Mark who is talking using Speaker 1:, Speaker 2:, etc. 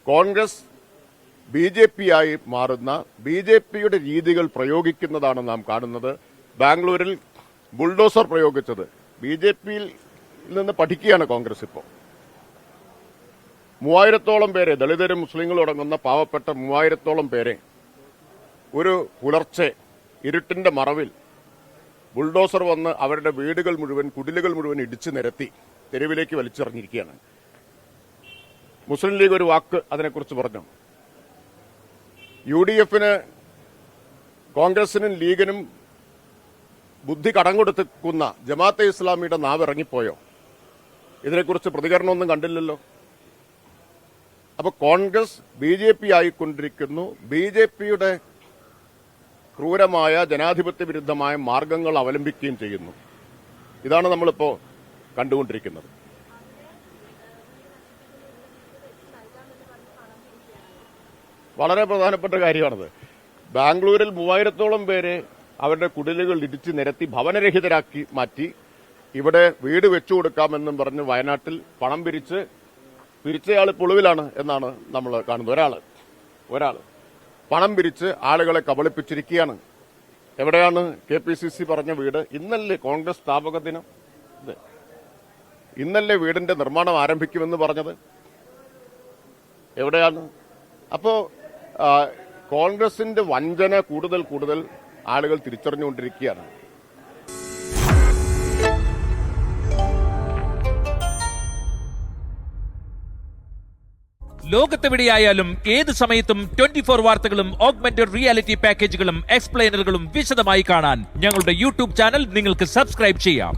Speaker 1: Congress BJP ആയി മാറുന്ന BJPയുടെ രീതികൾ പ്രയോഗിക്കുന്നതാണ് നാം കാണുന്നത്. ബാംഗ്ലൂരിൽ ബുൾഡോസർ പ്രയോഗിച്ചത് BJPയിൽ നിന്ന് പഠിക്കുകയാണ് കോൺഗ്രസ്. ഇപ്പോൾ 3000-ഓളം പേരെ, ദളിതരും മുസ്ലിങ്ങളും അടങ്ങുന്ന പാവപ്പെട്ട 3000-ഓളം പേരെ ഒരു പുലർച്ചെ ഇരുട്ടിന്റെ മറവിൽ ബുൾഡോസർ വന്ന് അവരുടെ വീടുകൾ മുഴുവൻ, കുടിലുകൾ മുഴുവൻ ഇടിച്ചു നിരത്തി തെരുവിലേക്ക് വലിച്ചെറിഞ്ഞിരിക്കുകയാണ്. മുസ്ലിം ലീഗ് ഒരു വാക്ക് അതിനെക്കുറിച്ച് പറഞ്ഞു. UDFന്, കോൺഗ്രസിനും ലീഗിനും ബുദ്ധി കടം കൊടുക്കുന്ന ജമാഅത്തെ ഇസ്ലാമിയുടെ നാവ് ഇറങ്ങിപ്പോയോ? ഇതിനെക്കുറിച്ച് പ്രതികരണമൊന്നും കണ്ടില്ലല്ലോ. അപ്പോൾ കോൺഗ്രസ് BJP ആയിക്കൊണ്ടിരിക്കുന്നു. BJPയുടെ ക്രൂരമായ ജനാധിപത്യ വിരുദ്ധമായ മാർഗങ്ങൾ അവലംബിക്കുകയും ചെയ്യുന്നു. ഇതാണ് നമ്മളിപ്പോൾ കണ്ടുകൊണ്ടിരിക്കുന്നത്. വളരെ പ്രധാനപ്പെട്ട കാര്യമാണത്. ബാംഗ്ലൂരിൽ 3000-ഓളം പേരെ അവരുടെ കുടിലുകൾ ഇടിച്ചു നിരത്തി ഭവനരഹിതരാക്കി മാറ്റി. ഇവിടെ വീട് വെച്ചു കൊടുക്കാമെന്നും പറഞ്ഞ് വയനാട്ടിൽ പണം പിരിച്ചയാൾ പൊളിവിലാണ് എന്നാണ് നമ്മൾ കാണുന്നത്. ഒരാൾ പണം പിരിച്ച് ആളുകളെ കബളിപ്പിച്ചിരിക്കുകയാണ്. എവിടെയാണ് KPCC പറഞ്ഞ വീട്? ഇന്നല്ലേ കോൺഗ്രസ് സ്ഥാപക ദിനം? ഇന്നല്ലേ വീടിന്റെ നിർമ്മാണം ആരംഭിക്കുമെന്ന് പറഞ്ഞത്? എവിടെയാണ്? അപ്പോ കോൺഗ്രസിന്റെ വഞ്ചന കൂടുതൽ ആളുകൾ തിരിച്ചറിഞ്ഞുകൊണ്ടിരിക്കുകയാണ്.
Speaker 2: ലോകത്തെവിടെയായാലും ഏത് സമയത്തും 24 വാർത്തകളും ഓഗ്മെന്റഡ് റിയാലിറ്റി പാക്കേജുകളും എക്സ്പ്ലെയിനറുകളും വിശദമായി കാണാൻ ഞങ്ങളുടെ YouTube ചാനൽ നിങ്ങൾക്ക് സബ്സ്ക്രൈബ് ചെയ്യാം.